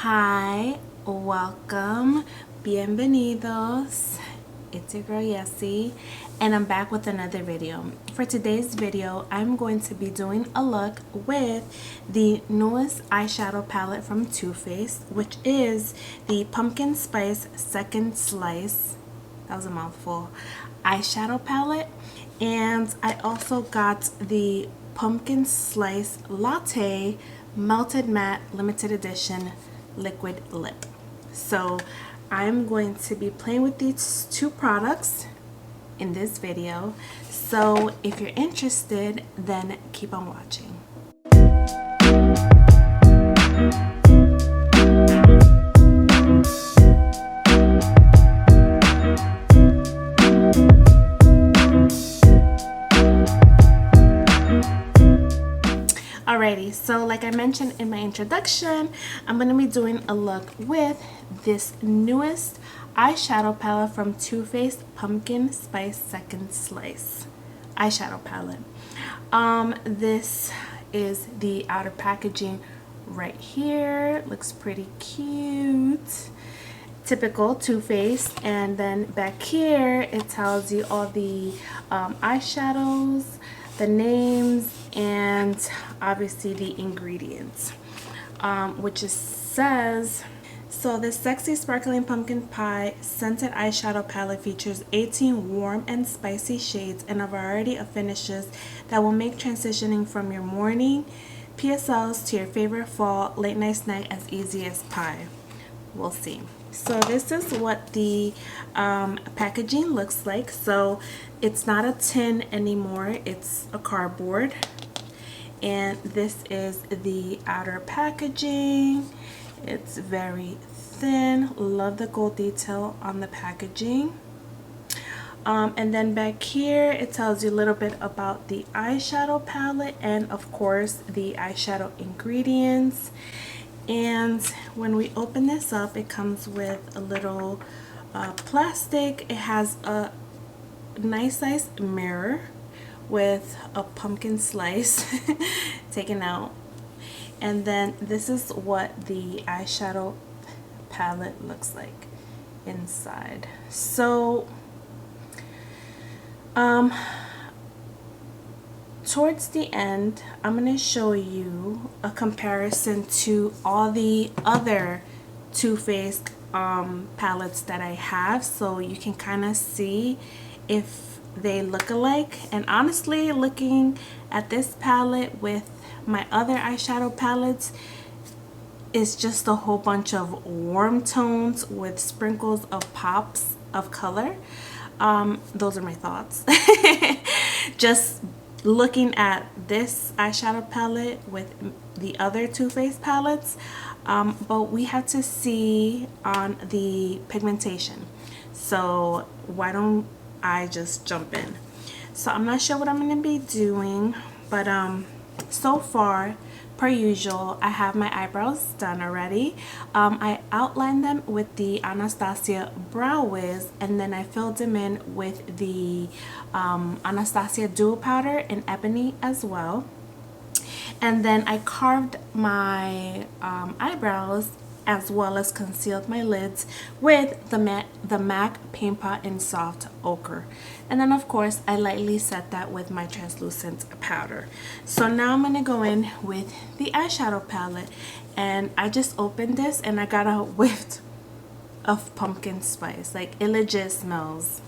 Hi, welcome, bienvenidos. It's your girl Yessie, and I'm back with another video. For today's video, I'm going to be doing a look with the newest eyeshadow palette from Too Faced, which is the Pumpkin Spice Second Slice. That was a mouthful. Eyeshadow palette, and I also got the Pumpkin Slice Latte Melted Matte Limited Edition Liquid Lip. So I'm going to be playing with these two products in this video. So if you're interested, then keep on watching. Alrighty, so like I mentioned in my introduction, I'm going to be doing a look with this newest eyeshadow palette from Too Faced Pumpkin Spice Second Slice eyeshadow palette. This is the outer packaging right here. Looks pretty cute. Typical Too Faced. And then back here it tells you all the eyeshadows, the names, and obviously the ingredients, which says, so this sexy sparkling pumpkin pie scented eyeshadow palette features 18 warm and spicy shades and a variety of finishes that will make transitioning from your morning PSLs to your favorite fall late night snack as easy as pie. We'll see. So this is what the packaging looks like. So it's not a tin anymore, it's a cardboard, and this is the outer packaging. It's very thin. Love the gold detail on the packaging. And then back here it tells you a little bit about the eyeshadow palette and of course the eyeshadow ingredients. And when we open this up, it comes with a little plastic. It has a nice size mirror with a pumpkin slice taken out. And then this is what the eyeshadow palette looks like inside. So towards the end, I'm going to show you a comparison to all the other Too Faced palettes that I have, so you can kind of see if they look alike. And honestly, looking at this palette with my other eyeshadow palettes, is just a whole bunch of warm tones with sprinkles of pops of color. Those are my thoughts. Just looking at this eyeshadow palette with the other Too Faced palettes, but we have to see on the pigmentation. So why don't I just jump in? So I'm not sure what I'm going to be doing, but so far, per usual, I have my eyebrows done already. I outlined them with the Anastasia Brow Wiz, and then I filled them in with the Anastasia Duo Powder in Ebony as well. And then I carved my eyebrows as well as concealed my lids with the MAC Paint Pot in Soft Ochre. And then of course I lightly set that with my translucent powder. So now I'm going to go in with the eyeshadow palette, and I just opened this and I got a whiff of pumpkin spice. Like, it legit smells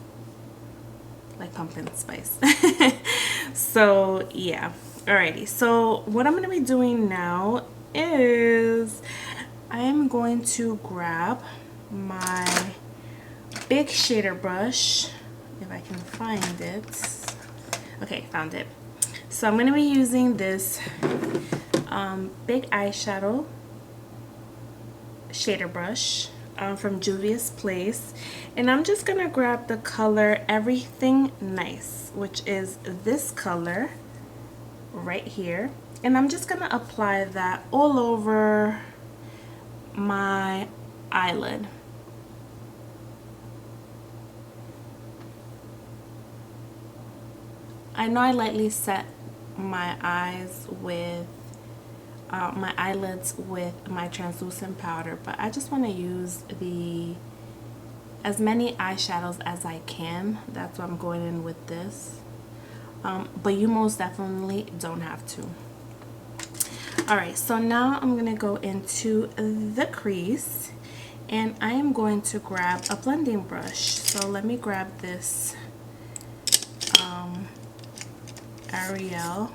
like pumpkin spice. So yeah, alrighty, so what I'm going to be doing now is I am going to grab my big shader brush, if I can find it. Okay, found it. So I'm going to be using this big eyeshadow shader brush from Juvia's Place, and I'm just going to grab the color Everything Nice, which is this color right here, and I'm just going to apply that all over my eyelid. I know I lightly set my eyes with my eyelids with my translucent powder, but I just want to use as many eyeshadows as I can. That's why I'm going in with this. But you most definitely don't have to. Alright, so now I'm going to go into the crease, and I am going to grab a blending brush. So let me grab this Ardell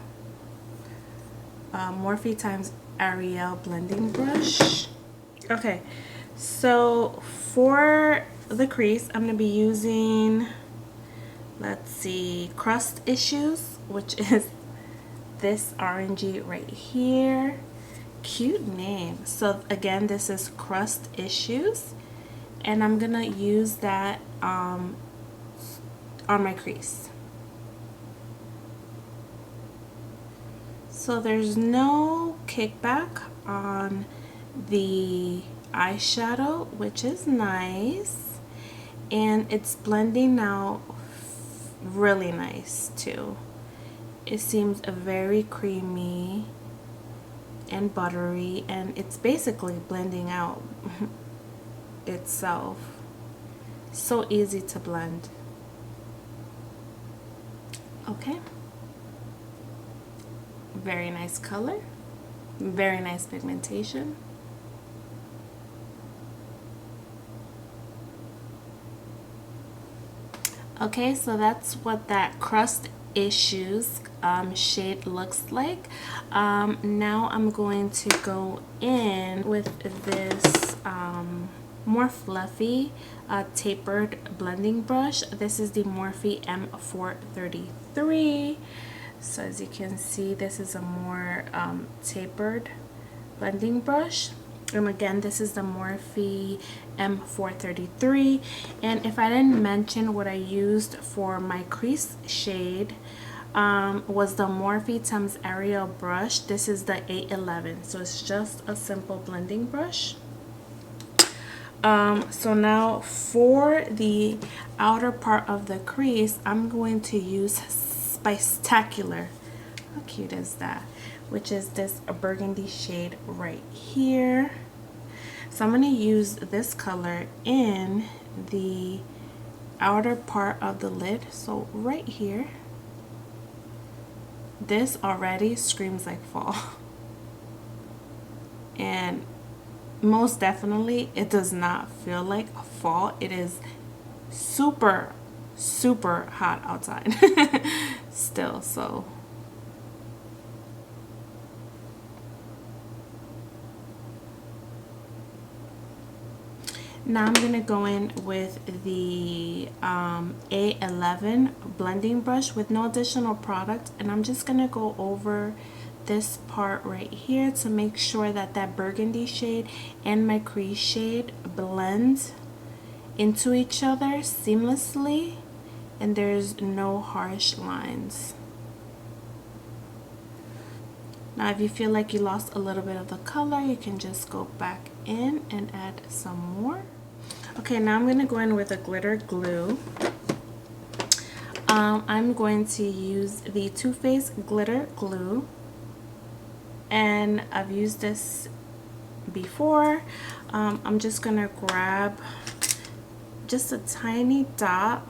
Morphe times Ardell blending brush. Okay, so for the crease, I'm going to be using, let's see, Crust Issues, which is this orangey right here. Cute name. So again, this is Crust Issues, and I'm gonna use that on my crease. So there's no kickback on the eyeshadow, which is nice, and it's blending out really nice too. It seems very creamy and buttery, and it's basically blending out itself. So easy to blend. Okay. Very nice color. Very nice pigmentation. Okay, so that's what that Crust Issues shade looks like. Now I'm going to go in with this more fluffy tapered blending brush. This is the Morphe M433. So as you can see, this is a more tapered blending brush. And again, this is the Morphe M433. And if I didn't mention what I used for my crease shade, was the Morphe times Ardell brush. This is the 811. So it's just a simple blending brush. So now for the outer part of the crease, I'm going to use Spectacular. How cute is that? Which is this burgundy shade right here. So I'm going to use this color in the outer part of the lid. So right here. This already screams like fall. And most definitely it does not feel like fall. It is super hot outside still. So now I'm gonna go in with the A11 blending brush with no additional product, and I'm just gonna go over this part right here to make sure that that burgundy shade and my crease shade blend into each other seamlessly, and there's no harsh lines. Now if you feel like you lost a little bit of the color, you can just go back in and add some more. Okay, now I'm going to go in with a glitter glue. I'm going to use the Too Faced glitter glue, and I've used this before. I'm just going to grab just a tiny dot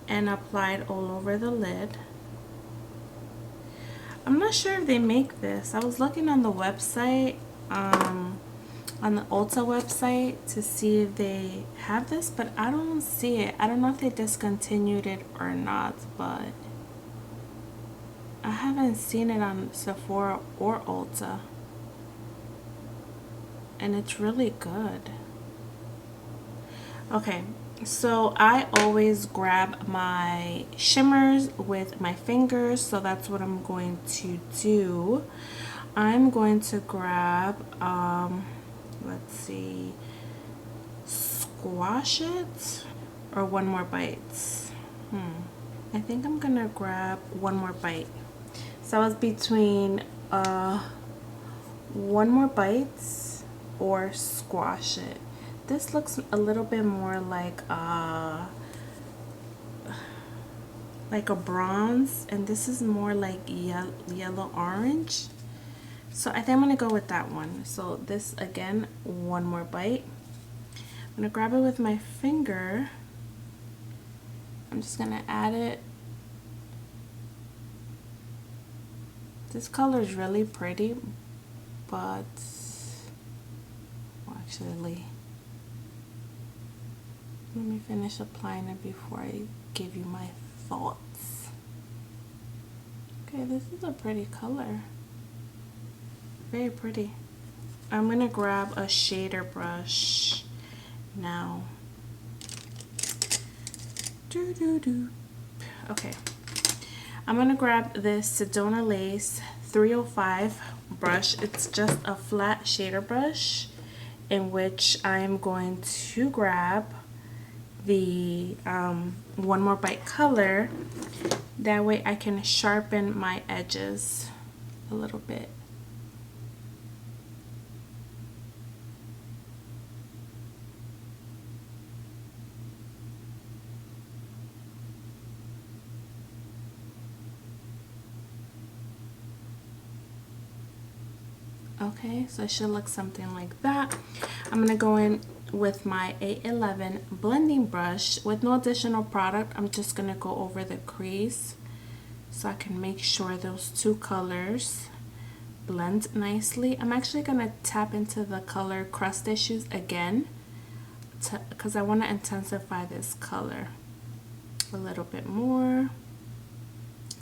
and apply it all over the lid. I'm not sure if they make this. I was looking on the website, on the Ulta website, to see if they have this, but I don't see it. I don't know if they discontinued it or not, but I haven't seen it on Sephora or Ulta, and it's really good. Okay, so I always grab my shimmers with my fingers, so that's what I'm going to do. I'm going to grab let's see, Squash It or One More Bite. I think I'm gonna grab One More Bite. So I was between One More Bites or Squash It. This looks a little bit more like a bronze, and this is more like yellow orange. So I think I'm gonna go with that one. So this again, one more bite. I'm gonna grab it with my finger. I'm just gonna add it. This color is really pretty, but well, actually, let me finish applying it before I give you my thoughts. Okay, this is a pretty color. Very pretty. I'm gonna grab a shader brush now. Okay, I'm gonna grab this Sedona Lace 305 brush. It's just a flat shader brush in which I'm going to grab the One More Bite color. That way I can sharpen my edges a little bit. Okay, so it should look something like that. I'm gonna go in with my A11 blending brush with no additional product. I'm just gonna go over the crease so I can make sure those two colors blend nicely. I'm actually gonna tap into the color Crust Issues again because I want to intensify this color a little bit more.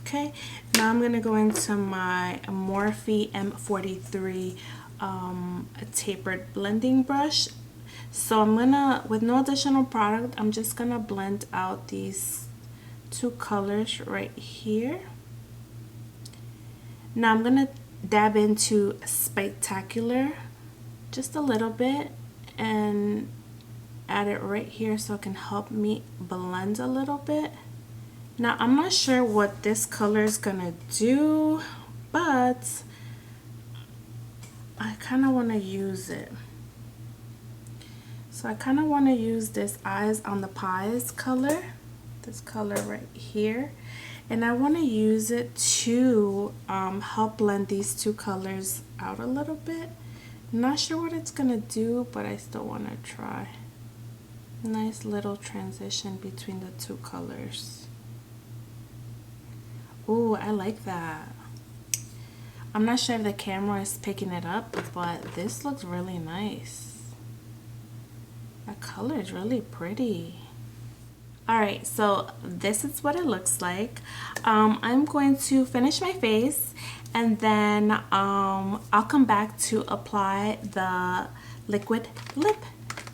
Okay, now I'm gonna go into my Morphe M43 tapered blending brush. So I'm gonna, with no additional product, I'm just gonna blend out these two colors right here. Now I'm gonna dab into Spectacular just a little bit and add it right here so it can help me blend a little bit. Now I'm not sure what this color is gonna do, but I kind of want to use it. So I kind of want to use this Eyes on the Pies color, this color right here, and I want to use it to help blend these two colors out a little bit. Not sure what it's gonna do, but I still want to try. Nice little transition between the two colors. Ooh, I like that. I'm not sure if the camera is picking it up, but this looks really nice. That color is really pretty. Alright, so this is what it looks like. I'm going to finish my face and then I'll come back to apply the liquid lip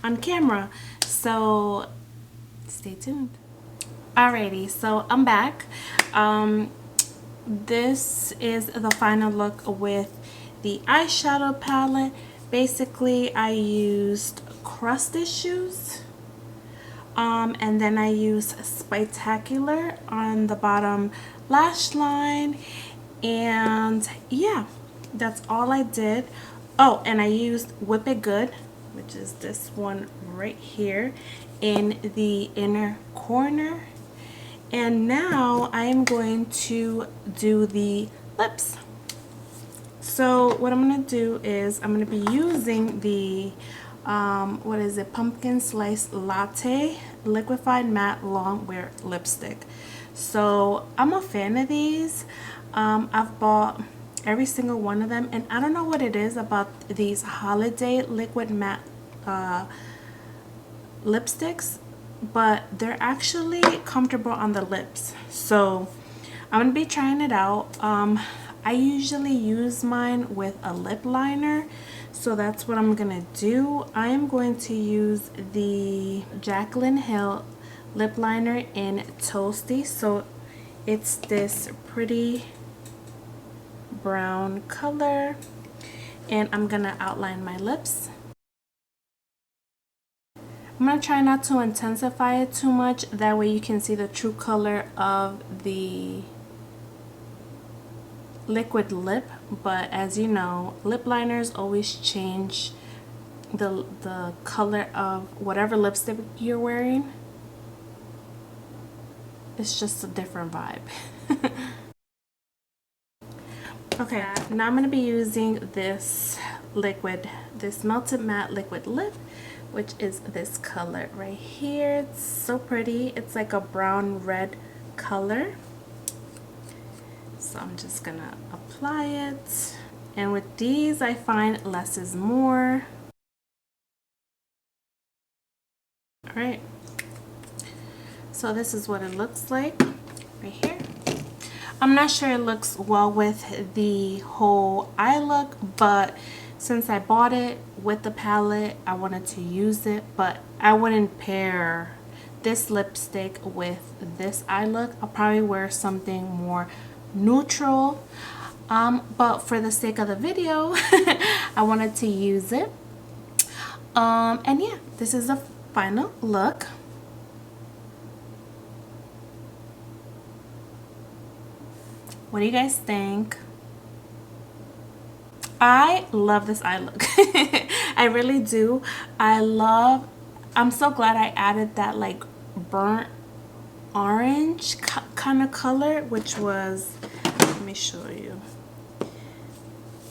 on camera. So stay tuned. Alrighty, so I'm back. This is the final look with the eyeshadow palette. Basically, I used Crust Issues, and then I used Spectacular on the bottom lash line, and yeah, that's all I did. Oh, and I used Whip It Good, which is this one right here in the inner corner. And now I am going to do the lips. So what I'm going to do is I'm going to be using the what is it, Pumpkin Spice Latte liquefied matte long wear lipstick. So I'm a fan of these. I've bought every single one of them, and I don't know what it is about these holiday liquid matte lipsticks, but they're actually comfortable on the lips. So I'm gonna be trying it out. I usually use mine with a lip liner, so that's what I'm gonna do. I am going to use the Jaclyn Hill lip liner in Toasty. So it's this pretty brown color, and I'm gonna outline my lips. I'm going to try not to intensify it too much, that way you can see the true color of the liquid lip. But as you know, lip liners always change the color of whatever lipstick you're wearing. It's just a different vibe. Okay, now I'm going to be using this liquid, this Melted Matte Liquid Lip, which is this color right here. It's so pretty. It's like a brown red color. So I'm just going to apply it. And with these, I find less is more. All right. So this is what it looks like right here. I'm not sure it looks well with the whole eye look, but since I bought it with the palette, I wanted to use it, but I wouldn't pair this lipstick with this eye look. I'll probably wear something more neutral, but for the sake of the video, I wanted to use it. And yeah, this is the final look. What do you guys think? I love this eye look. I really do. I'm so glad I added that like burnt orange kind of color, which was, let me show you.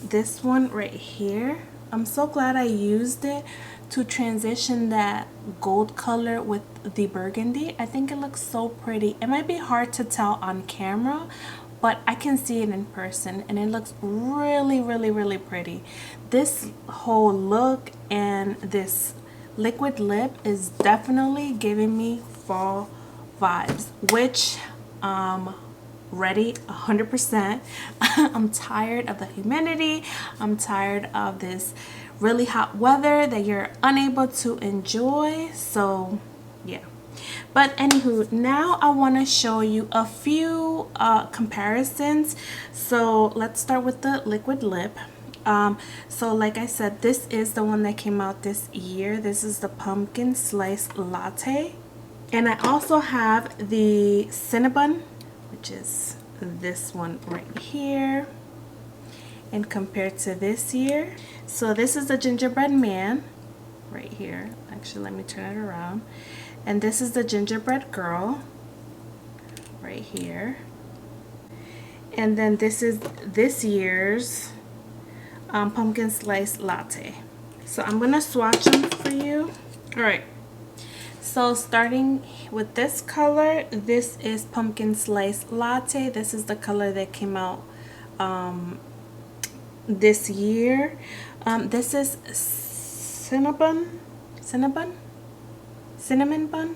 This one right here. I'm so glad I used it to transition that gold color with the burgundy. I think it looks so pretty. It might be hard to tell on camera, but I can see it in person and it looks really, really, really pretty. This whole look and this liquid lip is definitely giving me fall vibes, which ready 100%. I'm tired of the humidity. I'm tired of this really hot weather that you're unable to enjoy. So yeah. But anywho, now I want to show you a few comparisons. So let's start with the liquid lip. So like I said, this is the one that came out this year. This is the Pumpkin Spice Latte. And I also have the Cinnabon, which is this one right here. And compared to this year, so this is the Gingerbread Man right here. Actually, let me turn it around. And this is the Gingerbread Girl right here. And then this is this year's Pumpkin Spice Latte. So I'm gonna swatch them for you. All right. So starting with this color, this is Pumpkin Spice Latte. This is the color that came out this year. This is cinnamon bun,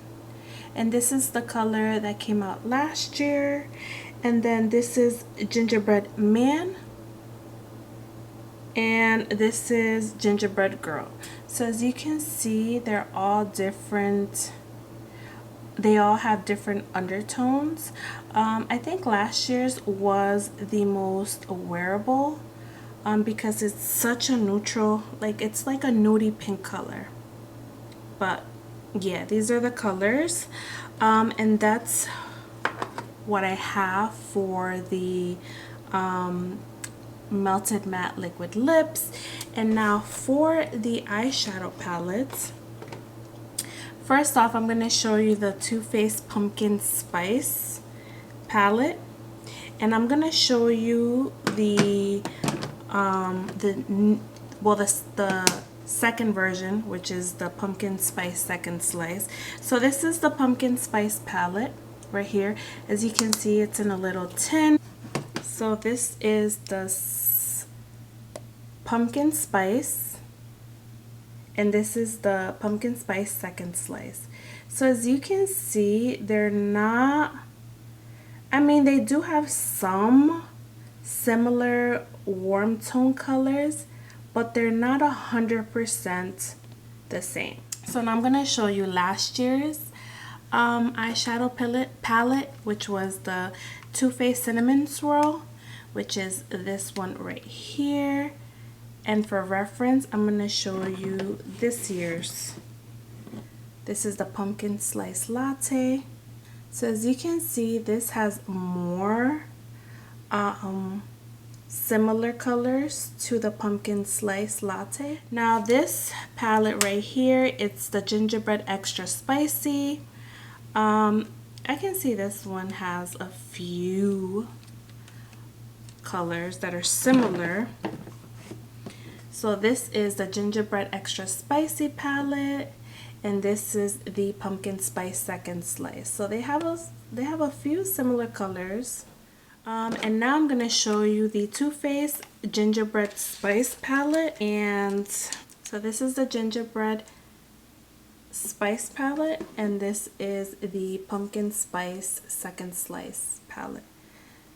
and this is the color that came out last year. And then this is Gingerbread Man, and this is Gingerbread Girl. So as you can see, they're all different. They all have different undertones. I think last year's was the most wearable because it's such a neutral, like it's like a nudie pink color. But yeah, these are the colors, and that's what I have for the Melted Matte Liquid Lips. And now for the eyeshadow palettes, first off, I'm going to show you the Too Faced Pumpkin Spice palette, and I'm going to show you the second version, which is the Pumpkin Spice Second Slice. So this is the Pumpkin Spice palette right here. As you can see, it's in a little tin. So this is the Pumpkin Spice, and this is the Pumpkin Spice Second Slice. So as you can see, they're not, I mean, they do have some similar warm tone colors, but they're not 100% the same. So now I'm going to show you last year's eyeshadow palette, which was the Too Faced Cinnamon Swirl, which is this one right here. And for reference, I'm going to show you this year's. This is the Pumpkin Spice Latte. So as you can see, this has more similar colors to the Pumpkin Spice Latte. Now this palette right here, it's the Gingerbread Extra Spicy. I can see this one has a few colors that are similar. So this is the Gingerbread Extra Spicy palette, and this is the Pumpkin Spice Second Slice. So they have a few similar colors. And now I'm gonna show you the Too Faced Gingerbread Spice palette. And so this is the Gingerbread Spice palette, and this is the Pumpkin Spice Second Slice palette.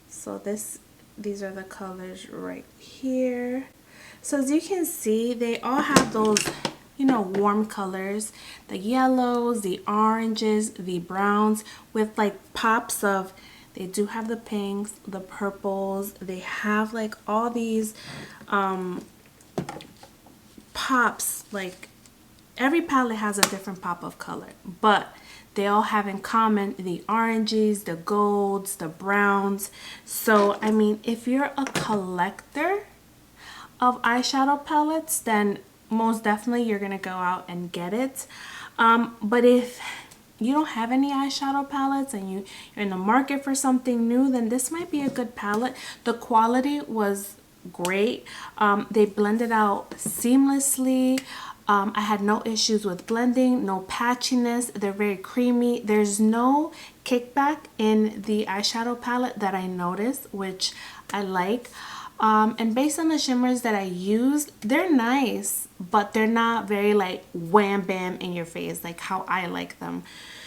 So these are the colors right here. So as you can see, they all have those, you know, warm colors, the yellows, the oranges, the browns, with like pops of, they do have the pinks, the purples, they have like all these pops. Like every palette has a different pop of color, but they all have in common the oranges, the golds, the browns. So I mean, if you're a collector of eyeshadow palettes, then most definitely you're gonna go out and get it. But if you don't have any eyeshadow palettes and you're in the market for something new, then this might be a good palette. The quality was great. They blended out seamlessly. I had no issues with blending, no patchiness. They're very creamy. There's no kickback in the eyeshadow palette that I noticed, which I like. And based on the shimmers that I used, they're nice, but they're not very like wham bam in your face like how I like them.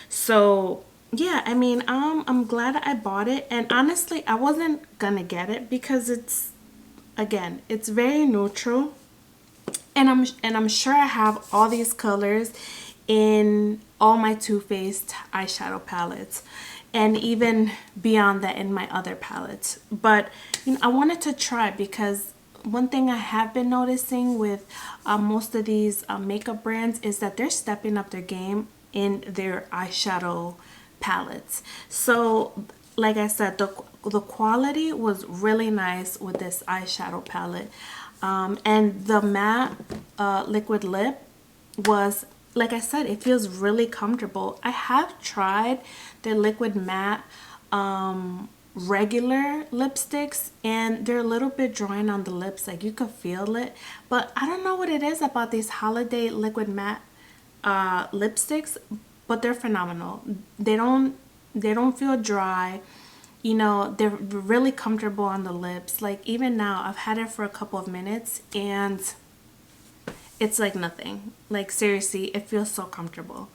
So yeah, I mean, I'm glad I bought it. And honestly, I wasn't gonna get it because it's very neutral, and I'm sure I have all these colors in all my Too Faced eyeshadow palettes, and even beyond that in my other palettes. But you know, I wanted to try, because one thing I have been noticing with most of these makeup brands is that they're stepping up their game in their eyeshadow palettes. So like I said, the quality was really nice with this eyeshadow palette. And the matte liquid lip was, like I said, it feels really comfortable. I have tried the liquid matte regular lipsticks, and they're a little bit drying on the lips, like you could feel it. But I don't know what it is about these holiday liquid matte lipsticks, but they're phenomenal. They don't feel dry. You know, they're really comfortable on the lips. Like even now, I've had it for a couple of minutes and it's like nothing. Like seriously, it feels so comfortable.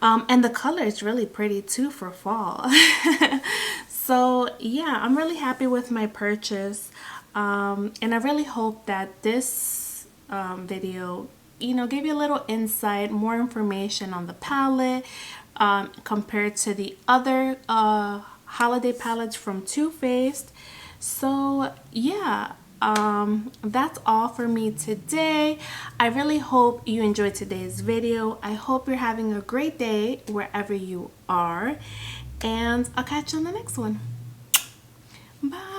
And the color is really pretty too for fall. So yeah, I'm really happy with my purchase. And I really hope that this video, you know, gave you a little insight, more information on the palette compared to the other holiday palettes from Too Faced. So yeah, that's all for me today. I really hope you enjoyed today's video. I hope you're having a great day wherever you are, and I'll catch you on the next one. Bye.